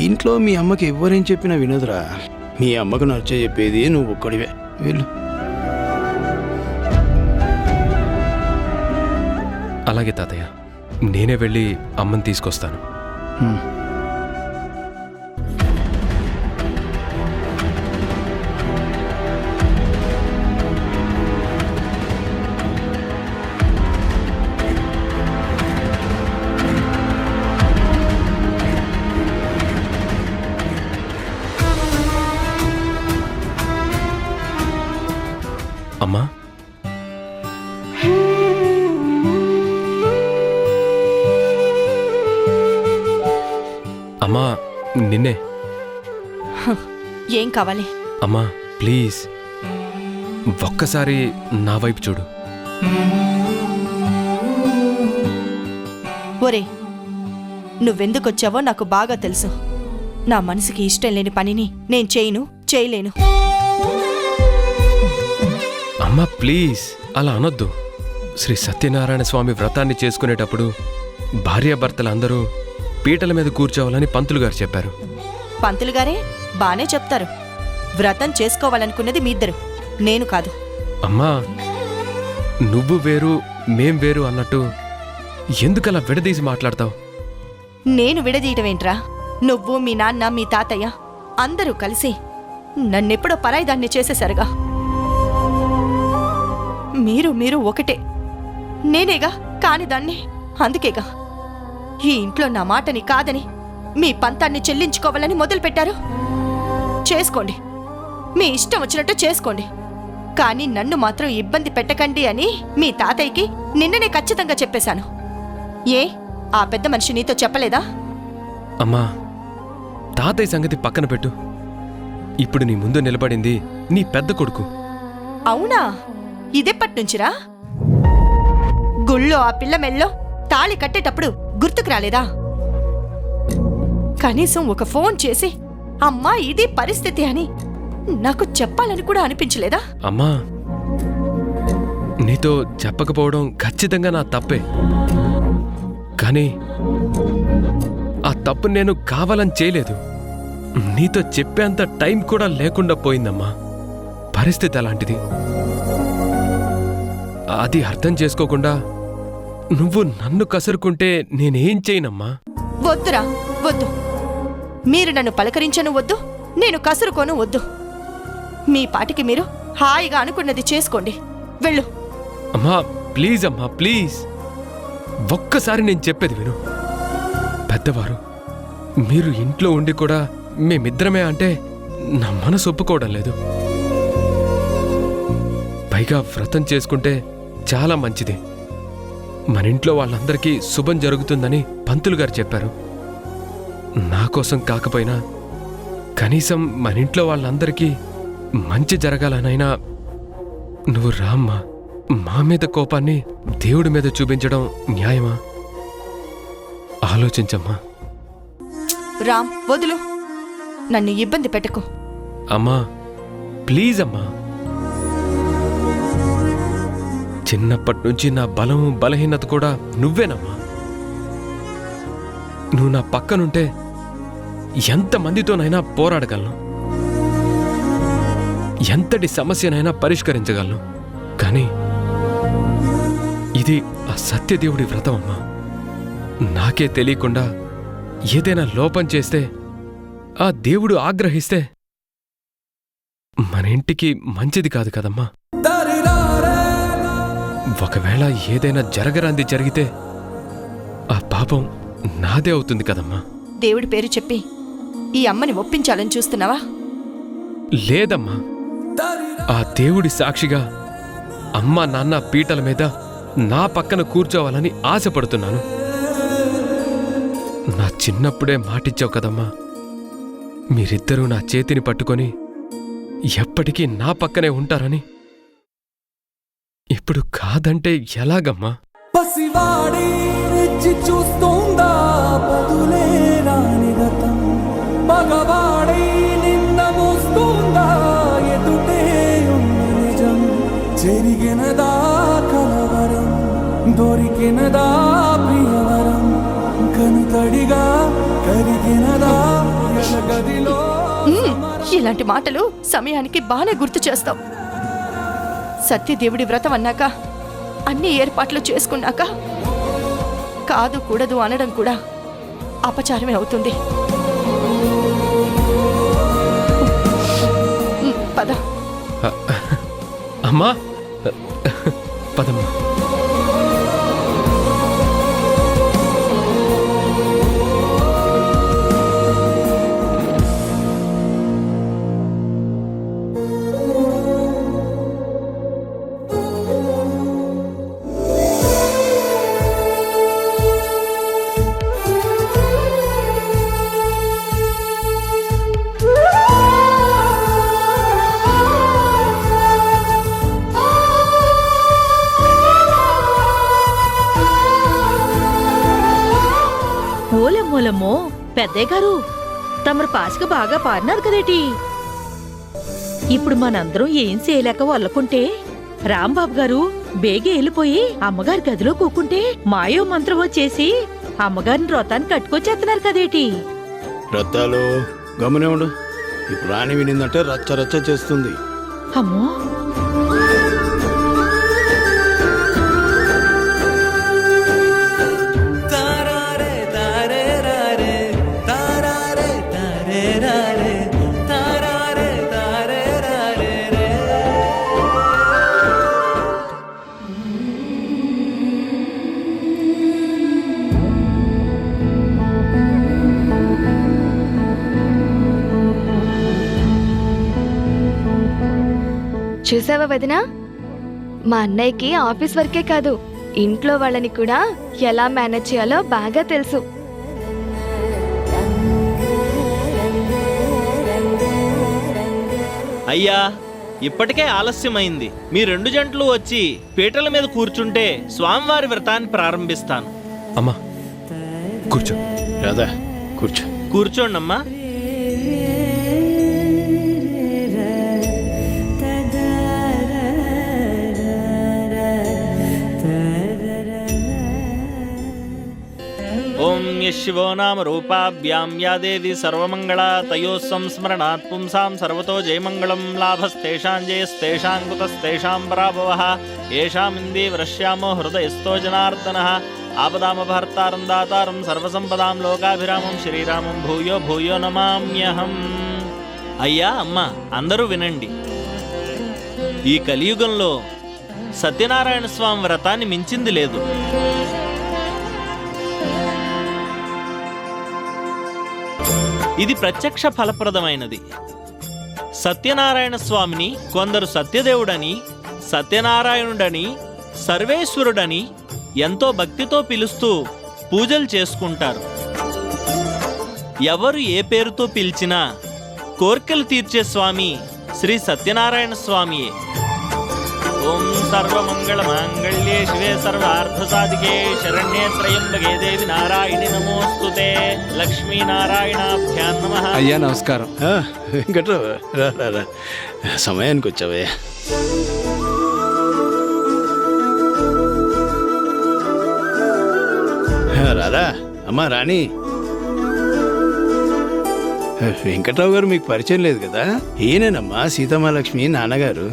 ఇంట్లో మీ అమ్మకి ఎవరేం చెప్పినా వినదురా. మీ అమ్మకు నచ్చ చెప్పేది నువ్వు ఒక్కడివే. వెళ్ళు. అలాగే తాతయ్య, నేనే వెళ్ళి అమ్మని తీసుకొస్తాను. అమ్మా, అమ్మా, నిన్నే. ఏం కావాలి? అమ్మా ప్లీజ్, ఒక్కసారి నా వైపు చూడు. ఒరే, నువ్వెందుకొచ్చావో నాకు బాగా తెలుసు. నా మనసుకి ఇష్టం లేని పనిని నేను చేయలేను. అమ్మా ప్లీజ్, అలా అనొద్దు. శ్రీ సత్యనారాయణ స్వామి వ్రతాన్ని చేసుకునేటప్పుడు భార్యాభర్తలందరూ పీటల మీద కూర్చోవాలని పంతులు గారు చెప్పారు. పంతులు గారే బానే చెప్తారు. వ్రతం చేసుకోవాలనుకున్నది మీ ఇద్దరు, నేను కాదు. అమ్మా, నువ్వు వేరు మేం వేరు అన్నట్టు ఎందుకలా విడదీసి మాట్లాడతావు? నేను విడదీయటమేంట్రా? నువ్వు, మీ నాన్న, మీ తాతయ్య అందరూ కలిసి నన్నెప్పుడో పరాయిదాన్ని చేసేసరుగా. మీరు ఒకటే. నేనేగా కానిదాన్ని. అందుకేగా ఈ ఇంట్లో నా మాటని కాదని మీ పంతాన్ని చెల్లించుకోవాలని మొదలుపెట్టారు. చేసుకోండి, మీ ఇష్టం వచ్చినట్టు చేసుకోండి, కానీ నన్ను మాత్రం ఇబ్బంది పెట్టకండి అని మీ తాతయ్యకి నిన్ననే ఖచ్చితంగా చెప్పేశాను. ఏ ఆ పెద్ద మనిషి నీతో చెప్పలేదా? అమ్మా, తాతయ్య సంగతి పక్కన పెట్టు. ఇప్పుడు నీ ముందు నిలబడింది నీ పెద్ద కొడుకు. అవునా? ఇదెప్పటినుంచిరా? గుళ్ళో ఆ పిల్ల మెల్లో తాళి కట్టేటప్పుడు గుర్తుకు రాలేదా? కనీసం ఒక ఫోన్ చేసి అమ్మా ఇది పరిస్థితి అని నాకు చెప్పాలని కూడా అనిపించలేదా? అమ్మా, నీతో చెప్పకపోవడం ఖచ్చితంగా నా తప్పే. కానీ ఆ తప్పు నేను కావాలని చేయలేదు. నీతో చెప్పేంత టైం కూడా లేకుండా పోయిందమ్మా. పరిస్థితి అలాంటిది. అది అర్థం చేసుకోకుండా నువ్వు నన్ను కసురుకుంటే నేనేం చేయనమ్మా? వద్దురా, వద్దు. మీరు నన్ను పలకరించను వద్దు, నేను కసురుకోను వద్దు. మీ పాటికి మీరు హాయిగా అనుకున్నది చేసుకోండి. వెళ్ళు. అమ్మా ప్లీజ్, అమ్మా ప్లీజ్, ఒక్కసారి నేను చెప్పేది విను. పెద్దవారు, మీరు ఇంట్లో ఉండి కూడా మేమిద్దరమే అంటే నా మనసు ఒప్పుకోవడం లేదు. పైగా వ్రతం చేసుకుంటే చాలా మంచిది. మన ఇంట్లో వాళ్ళందరికీ శుభం జరుగుతుందని పంతులు గారు చెప్పారు. నా కోసం కాకపోయినా కనీసం మన ఇంట్లో వాళ్ళందరికీ మంచి జరగాలనైనా నువ్వు రామ్మా. మా మీద కోపాన్ని దేవుడి మీద చూపించడం న్యాయమా? ఆలోచించమ్మా. రామ్, వదులు. నన్ను ఇబ్బంది పెట్టకు. అమ్మా ప్లీజ్ అమ్మా. చిన్నప్పటి నుంచి నా బలం బలహీనత కూడా నువ్వేనమ్మా. నువ్వు నా పక్కనుంటే ఎంతమందితోనైనా పోరాడగలను, ఎంతటి సమస్యనైనా పరిష్కరించగలను. కానీ ఇది ఆ సత్యదేవుడి వ్రతం అమ్మా. నాకే తెలియకుండా ఏదైనా లోపం చేస్తే, ఆ దేవుడు ఆగ్రహిస్తే మన ఇంటికి మంచిది కాదు కదమ్మా. ఒకవేళ ఏదైనా జరగరాంది జరిగితే ఆ పాపం నాదే అవుతుంది కదమ్మా. దేవుడి పేరు చెప్పి ఈ అమ్మని ఒప్పించాలని చూస్తున్నావా? లేదమ్మా. ఆ దేవుడి సాక్షిగా అమ్మా నాన్న పీటల మీద నా పక్కన కూర్చోవాలని ఆశపడుతున్నాను. నా చిన్నప్పుడే మాటిచ్చావు కదమ్మా, మీరిద్దరూ నా చేతిని పట్టుకొని ఎప్పటికీ నా పక్కనే ఉంటారని. ఇప్పుడు కాదంటే ఎలాగమ్మా? పసివాడి రెచ్చి చూస్తుందా బదులే రాని గతం, మగవాడి నిన్న మోస్తుందా ఎదుటే ఉన్న నిజం, జరిగినదా కలవరం, దొరికినదా ప్రియవరం, కనుతడిగా కరిగినదా గదిలో ఇలాంటి మాటలు సమయానికి బానే గుర్తు చేస్తావు. సత్యదేవుడి వ్రతం అన్నాక అన్ని ఏర్పాట్లు చేసుకున్నాక కాదు కూడదు అనడం కూడా అపచారమే అవుతుంది. పద. అమ్మా పదమ్మా. ఓలమ్మోలమ్మో పెద్దయ్య గారు, తమరు పాసిక బాగా పాడినారు కదేటి. ఇప్పుడు మనందరం ఏం చేయలేక వల్లకుంటే రాంబాబు గారు బేగే వెళ్ళిపోయి అమ్మగారి గదిలో కూకుంటే మాయో మంత్రం వచ్చేసి అమ్మగారిని వ్రతాన్ని కట్టుకొచ్చేస్తున్నారు కదేటి. రత్తాలు గమనే ఉండు. ఇప్పుడు రాణి వినిందంటే రచ్చ రచ్చ చేస్తుంది. అమ్మో, చూసావా వదినా, మా అన్నయ్యకి ఆఫీస్ వర్కే కాదు ఇంట్లో వాళ్ళని కూడా ఎలా మేనేజ్ చేయాలో బాగా తెలుసు. అయ్యా, ఇప్పటికే ఆలస్యమైంది. మీ 2 జంటలు వచ్చి పీటల మీద కూర్చుంటే స్వామివారి వ్రతాన్ని ప్రారంభిస్తాను. అమ్మా కూర్చో. రాదా కూర్చో. కూర్చోండమ్మా. ఓం యశివో నామ రూపాభ్యాం యా దేవి సర్వమంగళ తయో సంస్మరణాత్ పుంసాం సర్వతో జయమంగళం లాభస్తేషాం జయస్తేషాం కుతస్తేషాం పరాభవః ఏషాం ఇందీవరశ్యామో హృదయస్థో జనార్దనః ఆపదామపహర్తారం దాతారం సర్వసంపదాం లోకాభిరామం శ్రీరామం భూయో భూయో నమామ్యహం. అయ్యా అమ్మ, అందరూ వినండి. ఈ కలియుగంలో సత్యనారాయణ స్వామి వ్రతాన్ని మించింది లేదు. ఇది ప్రత్యక్ష ఫలప్రదమైనది. సత్యనారాయణ స్వామిని కొందరు సత్యదేవుడని, సత్యనారాయణుడని, సర్వేశ్వరుడని ఎంతో భక్తితో పిలుస్తూ పూజలు చేసుకుంటారు. ఎవరు ఏ పేరుతో పిలిచినా కోర్కెలు తీర్చే స్వామి శ్రీ సత్యనారాయణ స్వామియే. ఓం సర్వమంగళ మాంగళ్యే శివే సర్వార్థసాధికే శరణ్యే త్రయంబకే దేవి నారాయణి నమోస్తుతే. లక్ష్మీనారాయణాభ్యాం నమః. అయ్యా నమస్కారం. వెంకట్రావు రా రా రా, సమయానికి వచ్చావే. రారా అమ్మా రాణి. వెంకట్రావు గారు మీకు పరిచయం లేదు కదా, ఈయనేనమ్మా సీతమ్మాలక్ష్మి నాన్నగారు.